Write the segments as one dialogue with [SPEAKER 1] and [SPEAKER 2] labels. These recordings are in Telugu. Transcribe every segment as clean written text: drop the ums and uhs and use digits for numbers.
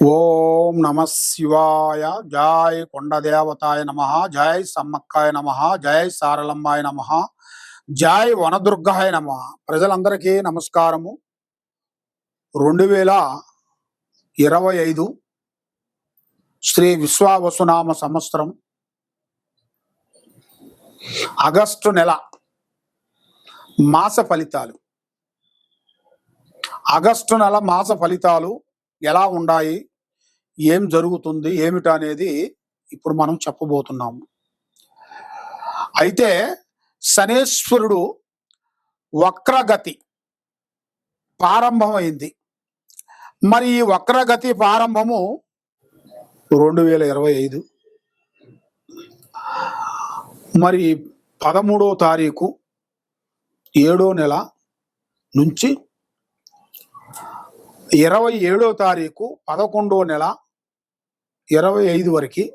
[SPEAKER 1] ఓం నమ శివాయ. జై కొండదేవతాయ నమ, జై సమ్మక్కాయ నమ, జై సారలమ్మాయ నమ, జై వనదుర్గాయ నమ. ప్రజలందరికీ నమస్కారము. 2025 శ్రీ విశ్వావసునామ సంవత్సరం ఆగస్టు నెల మాస ఫలితాలు. ఆగస్టు నెల మాస ఫలితాలు ఎలా ఉన్నాయి, ఏం జరుగుతుంది, ఏమిటనేది ఇప్పుడు మనం చెప్పబోతున్నాము. అయితే శనేశ్వరుడు వక్రగతి ప్రారంభమైంది. మరి ఈ వక్రగతి ప్రారంభము 2025 మరి 13వ తారీఖు 7వ నెల నుంచి 27వ తారీఖు 11వ నెల 25 వరకు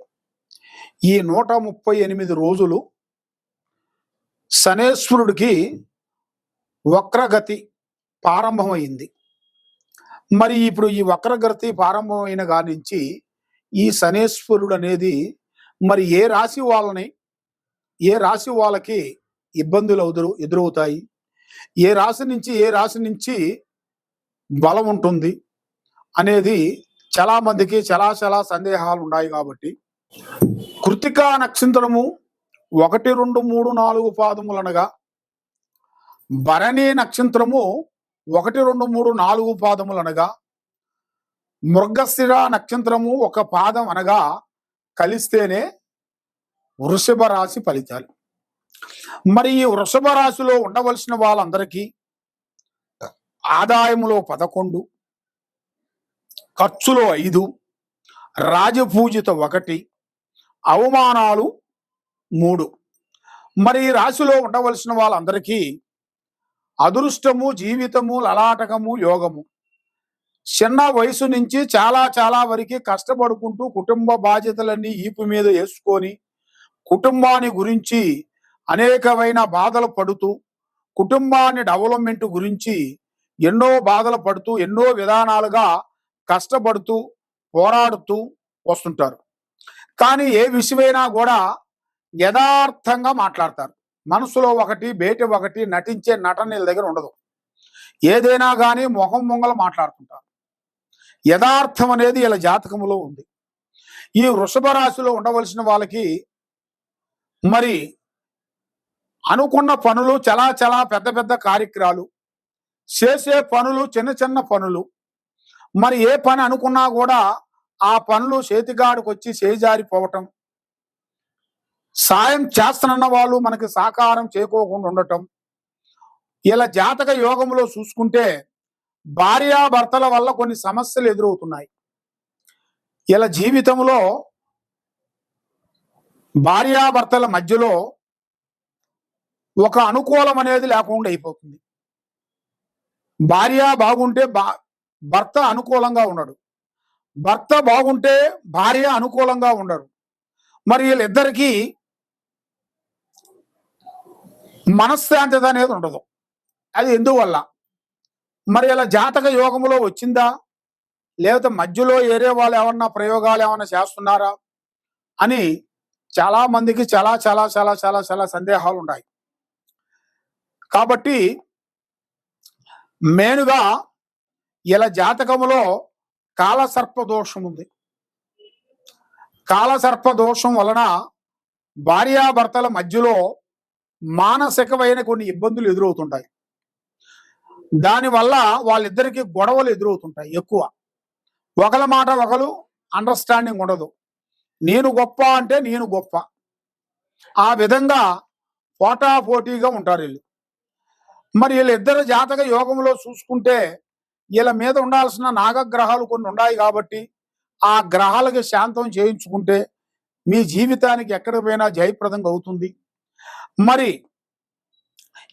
[SPEAKER 1] ఈ 138 రోజులు శనేశ్వరుడికి వక్రగతి ప్రారంభమైంది. మరి ఇప్పుడు ఈ వక్రగతి ప్రారంభమైన కాడి నుంచి ఈ శనేశ్వరుడు అనేది మరి ఏ రాశి వాళ్ళకి ఇబ్బందులు ఎదురవుతాయి, ఏ రాశి నుంచి బలం ఉంటుంది అనేది చాలా మందికి చాలా సందేహాలు ఉన్నాయి. కాబట్టి కృత్తికా నక్షత్రము 1, 2, 3, 4 పాదములనగా, భరణి నక్షత్రము 1, 2, 3, 4 పాదములనగా, మృగశిర నక్షత్రము 1 పాదం అనగా కలిస్తేనే వృషభ రాశి ఫలితాలు. మరి ఈ వృషభ రాశిలో ఉండవలసిన వాళ్ళందరికీ ఆదాయములో 11, ఖర్చులో 5, రాజపూజిత 1, అవమానాలు 3. మరి ఈ రాశిలో ఉండవలసిన వాళ్ళందరికీ అదృష్టము, జీవితము, లలాటకము, యోగము. చిన్న వయసు నుంచి చాలా వరకు కష్టపడుకుంటూ కుటుంబ బాధ్యతలన్నీ ఈపు మీద వేసుకొని కుటుంబాన్ని గురించి అనేకమైన బాధలు పడుతూ కుటుంబాన్ని డెవలప్మెంట్ గురించి ఎన్నో బాధలు పడుతూ ఎన్నో విధానాలుగా కష్టపడుతూ పోరాడుతూ వస్తుంటారు. కానీ ఏ విషయమైనా కూడా యథార్థంగా మాట్లాడతారు. మనసులో ఒకటి, బయట ఒకటి, నటించే నటన వీళ్ళ దగ్గర ఉండదు. ఏదైనా కానీ మొహం మొంగలు మాట్లాడుతుంటారు. యథార్థం అనేది వీళ్ళ జాతకములో ఉంది. ఈ వృషభ రాశిలో ఉండవలసిన వాళ్ళకి మరి అనుకున్న పనులు చాలా పెద్ద కార్యక్రమాలు, చేసే పనులు చిన్న పనులు, మరి ఏ పని అనుకున్నా కూడా ఆ పనులు చేతిగాడికి వచ్చి చేజారిపోవటం, సాయం చేస్తున్న వాళ్ళు మనకి సహకారం చేకోకుండా ఉండటం. ఇలా జాతక యోగంలో చూసుకుంటే భార్యాభర్తల వల్ల కొన్ని సమస్యలు ఎదురవుతున్నాయి. ఇలా జీవితంలో భార్యాభర్తల మధ్యలో ఒక అనుకూలం అనేది లేకుండా అయిపోతుంది. భార్య బాగుంటే భర్త అనుకూలంగా ఉండడు, భర్త బాగుంటే భార్య అనుకూలంగా ఉండరు. మరి వీళ్ళిద్దరికీ మనశ్శాంతి అనేది ఉండదు. అది ఎందువల్ల? మరి ఇలా జాతక యోగములో వచ్చిందా, లేకపోతే మధ్యలో ఏరే వాళ్ళు ఏమన్నా ప్రయోగాలు ఏమన్నా చేస్తున్నారా అని చాలా మందికి చాలా సందేహాలు ఉన్నాయి. కాబట్టి మేనుగా ఇలా జాతకములో కాలసర్ప దోషం ఉంది. కాలసర్ప దోషం వలన భార్యాభర్తల మధ్యలో మానసికమైన కొన్ని ఇబ్బందులు ఎదురవుతుంటాయి. దానివల్ల వాళ్ళిద్దరికీ గొడవలు ఎదురవుతుంటాయి. ఎక్కువ ఒకరి మాట ఒకరు అండర్స్టాండింగ్ ఉండదు. నేను గొప్ప అంటే నేను గొప్ప, ఆ విధంగా పోటాపోటీగా ఉంటారు వీళ్ళు. మరి వీళ్ళిద్దరు జాతక యోగంలో చూసుకుంటే వీళ్ళ మీద ఉండాల్సిన నాగగ్రహాలు కొన్ని ఉన్నాయి. కాబట్టి ఆ గ్రహాలకి శాంతం చేయించుకుంటే మీ జీవితానికి ఎక్కడికి పోయినా జయప్రదంగా అవుతుంది. మరి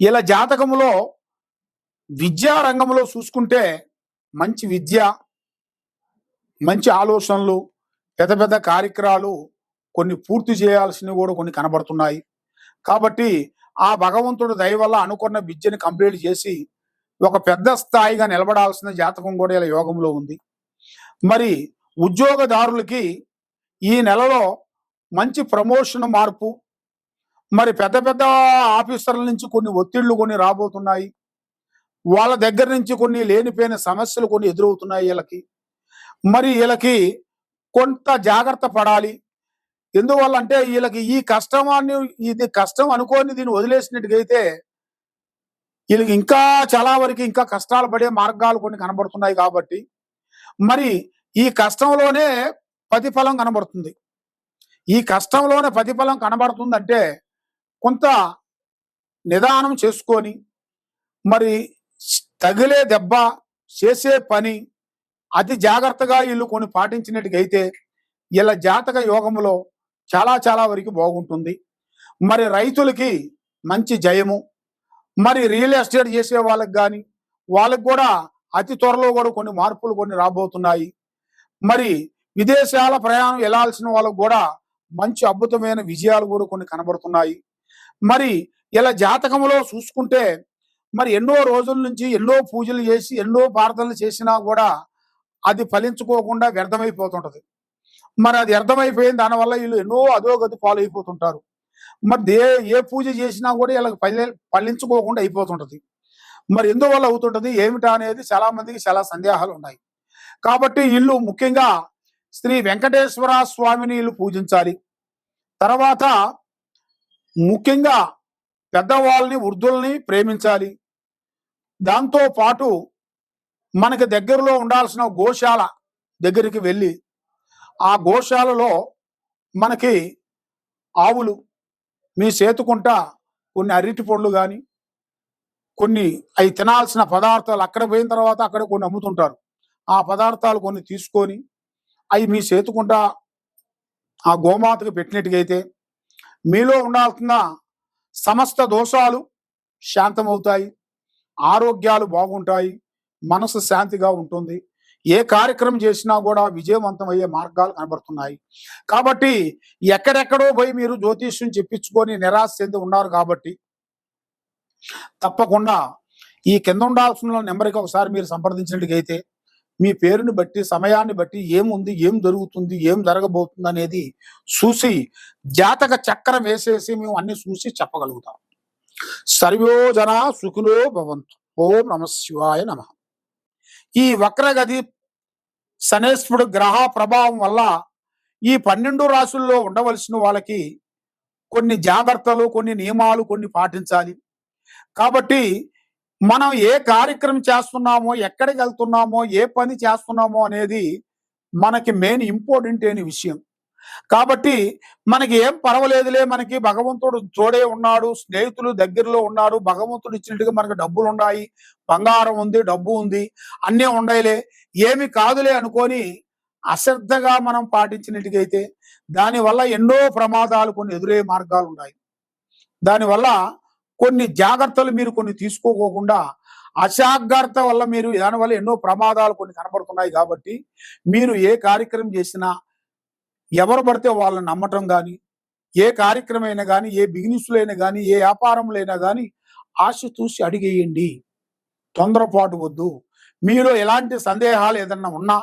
[SPEAKER 1] ఇలా జాతకంలో విద్యా రంగంలో చూసుకుంటే మంచి విద్య, మంచి ఆలోచనలు, పెద్ద కార్యక్రమాలు కొన్ని పూర్తి చేయాల్సినవి కూడా కొన్ని కనబడుతున్నాయి. కాబట్టి ఆ భగవంతుడు దయ వల్ల అనుకున్న విద్యని కంప్లీట్ చేసి ఒక పెద్ద స్థాయిగా నిలబడాల్సిన జాతకం కూడా ఇలా యోగంలో ఉంది. మరి ఉద్యోగదారులకి ఈ నెలలో మంచి ప్రమోషన్ మార్పు, మరి పెద్ద పెద్ద ఆఫీసర్ల నుంచి కొన్ని ఒత్తిళ్లు కొన్ని రాబోతున్నాయి. వాళ్ళ దగ్గర నుంచి కొన్ని లేనిపోయిన సమస్యలు కొన్ని ఎదురవుతున్నాయి వీళ్ళకి. మరి వీళ్ళకి కొంత జాగ్రత్త పడాలి. ఎందువల్ల అంటే వీళ్ళకి ఈ కష్టమాన్ని ఇది కష్టం అనుకోని దీన్ని వదిలేసినట్టుగైతే వీళ్ళకి ఇంకా చాలా వరకు ఇంకా కష్టాలు పడే మార్గాలు కొన్ని కనబడుతున్నాయి కాబట్టి, మరి ఈ కష్టంలోనే ప్రతిఫలం కనబడుతుంది. ఈ కష్టంలోనే ప్రతిఫలం కనబడుతుందంటే కొంత నిదానం చేసుకొని, మరి తగిలే దెబ్బ, చేసే పని అతి జాగ్రత్తగా వీళ్ళు కొన్ని పాటించినట్టుగైతే వీళ్ళ జాతక యోగములో చాలా చాలా వరకు బాగుంటుంది. మరి రైతులకి మంచి జయము, మరి రియల్ ఎస్టేట్ చేసే వాళ్ళకి కానీ వాళ్ళకి కూడా అతి త్వరలో కూడా కొన్ని మార్పులు కొన్ని రాబోతున్నాయి. మరి విదేశాల ప్రయాణం వెళ్ళాల్సిన వాళ్ళకు కూడా మంచి అద్భుతమైన విజయాలు కూడా కొన్ని కనబడుతున్నాయి. మరి ఇలా జాతకంలో చూసుకుంటే మరి ఎన్నో రోజుల నుంచి ఎన్నో పూజలు చేసి ఎన్నో ప్రార్థనలు చేసినా కూడా అది ఫలించుకోకుండా వ్యర్థమైపోతుంటది. మరి అది వ్యర్థమైపోయింది, దానివల్ల వీళ్ళు ఎన్నో అధోగతి పాలైపోతుంటారు. మరి ఏ పూజ చేసినా కూడా వీళ్ళకి ఫలించుకోకుండా అయిపోతుంటది. మరి ఎందువల్ల అవుతుంటది ఏమిటా అనేది చాలా మందికి చాలా సందేహాలు ఉన్నాయి. కాబట్టి వీళ్ళు ముఖ్యంగా శ్రీ వెంకటేశ్వర స్వామిని వీళ్ళు పూజించాలి. తర్వాత ముఖ్యంగా పెద్దవాళ్ళని వృద్ధుల్ని ప్రేమించాలి. దాంతో పాటు మనకి దగ్గరలో ఉండాల్సిన గోశాల దగ్గరికి వెళ్ళి ఆ గోశాలలో మనకి ఆవులు మీ చేతుకుంటా కొన్ని అరటి పండ్లు కానీ కొన్ని అవి తినాల్సిన పదార్థాలు అక్కడ పోయిన తర్వాత అక్కడ కొన్ని అమ్ముతుంటారు. ఆ పదార్థాలు కొన్ని తీసుకొని అవి మీ చేతుకుంటా ఆ గోమాతకు పెట్టినట్టుగైతే మీలో ఉండాల్సిన సమస్త దోషాలు శాంతమవుతాయి, ఆరోగ్యాలు బాగుంటాయి, మనసు శాంతిగా ఉంటుంది. ఏ కార్యక్రమం చేసినా కూడా విజయవంతమయ్యే మార్గాలు కనబడుతున్నాయి. కాబట్టి ఎక్కడెక్కడో పోయి మీరు జ్యోతిష్యం చెప్పించుకొని నిరాశ చెంది ఉన్నారు కాబట్టి తప్పకుండా ఈ కింద ఉండాల్సిన నెంబర్కి ఒకసారి మీరు సంప్రదించినట్టుగైతే మీ పేరుని బట్టి సమయాన్ని బట్టి ఏముంది, ఏం జరుగుతుంది, ఏం జరగబోతుంది అనేది చూసి జాతక చక్రం వేసేసి మేము అన్ని చూసి చెప్పగలుగుతాం. సర్వో జన సుఖినో భవంతు. ఓం నమ శివాయ నమ. ఈ వక్రగతి శనేశ్వరుడు గ్రహ ప్రభావం వల్ల ఈ 12 రాశుల్లో ఉండవలసిన వాళ్ళకి కొన్ని జాగ్రత్తలు, కొన్ని నియమాలు కొన్ని పాటించాలి. కాబట్టి మనం ఏ కార్యక్రమం చేస్తున్నామో, ఎక్కడికి వెళ్తున్నామో, ఏ పని చేస్తున్నామో అనేది మనకి మెయిన్ ఇంపార్టెంట్ అయిన విషయం. కాబట్టి మనకి ఏం పర్వాలేదులే, మనకి భగవంతుడు తోడే ఉన్నాడు, స్నేహితులు దగ్గరలో ఉన్నారు, భగవంతుడు ఇచ్చినట్టుగా మనకు డబ్బులు ఉన్నాయి, బంగారం ఉంది, డబ్బు ఉంది, అన్నీ ఉన్నాయిలే, ఏమి కాదులే అనుకొని అశ్రద్ధగా మనం పాటించినట్టుగైతే దానివల్ల ఎన్నో ప్రమాదాలు కొన్ని ఎదురయ్యే మార్గాలు ఉన్నాయి. దానివల్ల కొన్ని జాగ్రత్తలు మీరు కొన్ని తీసుకోకుండా అజాగ్రత్త వల్ల మీరు దానివల్ల ఎన్నో ప్రమాదాలు కొన్ని కనబడుతున్నాయి. కాబట్టి మీరు ఏ కార్యక్రమం చేసినా ఎవరు పడితే వాళ్ళని నమ్మటం కానీ, ఏ కార్యక్రమం అయినా కానీ, ఏ బిజినెస్లో అయినా కానీ, ఏ వ్యాపారంలో అయినా కానీ ఆశ చూసి అడిగేయండి, తొందరపాటు వద్దు. మీలో ఎలాంటి సందేహాలు ఏదన్నా ఉన్నా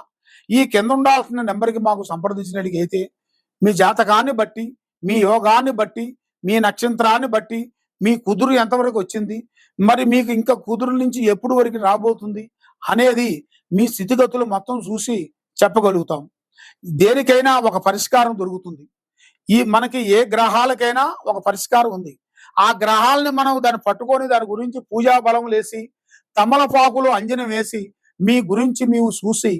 [SPEAKER 1] ఈ కింద ఉండాల్సిన నెంబర్కి మాకు సంప్రదించినట్టుగైతే మీ జాతకాన్ని బట్టి, మీ యోగాన్ని బట్టి, మీ నక్షత్రాన్ని బట్టి మీ కుదురు ఎంతవరకు వచ్చింది, మరి మీకు ఇంకా కుదురు నుంచి ఎప్పుడు వరకు రాబోతుంది అనేది మీ స్థితిగతులు మొత్తం చూసి చెప్పగలుగుతాం. దేనికైనా ఒక పరిష్కారం దొరుకుతుంది. మనకి ఏ గ్రహాలకైనా ఒక పరిష్కారం ఉంది. ఆ గ్రహాలని మనం దాన్ని పట్టుకొని దాని గురించి పూజా బలం వేసి తమలపాకులు అంజనం వేసి మీ గురించి మేము చూసి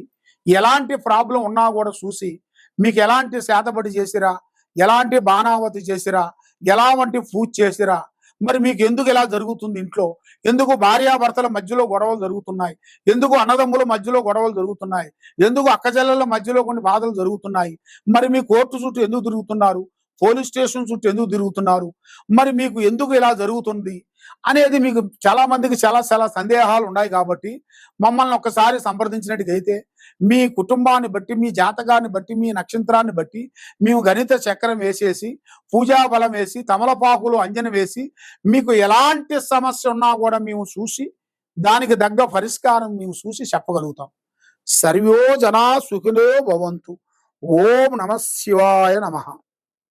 [SPEAKER 1] ఎలాంటి ప్రాబ్లం ఉన్నా కూడా చూసి మీకు ఎలాంటి శాతపడి చేసిరా, ఎలాంటి బాణావతి చేసిరా, ఎలాంటి పూజ చేసిరా, మరి మీకు ఎందుకు ఇలా జరుగుతుంది, ఇంట్లో ఎందుకు భార్యాభర్తల మధ్యలో గొడవలు జరుగుతున్నాయి, ఎందుకు అన్నదమ్ముల మధ్యలో గొడవలు జరుగుతున్నాయి, ఎందుకు అక్కచెల్లెల మధ్యలో కొన్ని బాధలు జరుగుతున్నాయి, మరి మీ కోర్టు చుట్టూ ఎందుకు తిరుగుతున్నారు, పోలీస్ స్టేషన్ చుట్టూ ఎందుకు తిరుగుతున్నారు, మరి మీకు ఎందుకు ఇలా జరుగుతుంది అనేది మీకు చాలా మందికి చాలా చాలా సందేహాలు ఉన్నాయి. కాబట్టి మమ్మల్ని ఒక్కసారి సంప్రదించినట్టుగైతే మీ కుటుంబాన్ని బట్టి, మీ జాతకాన్ని బట్టి, మీ నక్షత్రాన్ని బట్టి మేము గణిత చక్రం వేసేసి పూజా బలం వేసి తమలపాకులు అంజన వేసి మీకు ఎలాంటి సమస్య ఉన్నా కూడా మేము చూసి దానికి తగ్గ పరిష్కారం మేము చూసి చెప్పగలుగుతాం. సర్వో జనా సుఖినో భవంతు. ఓం నమ శివాయ నమః.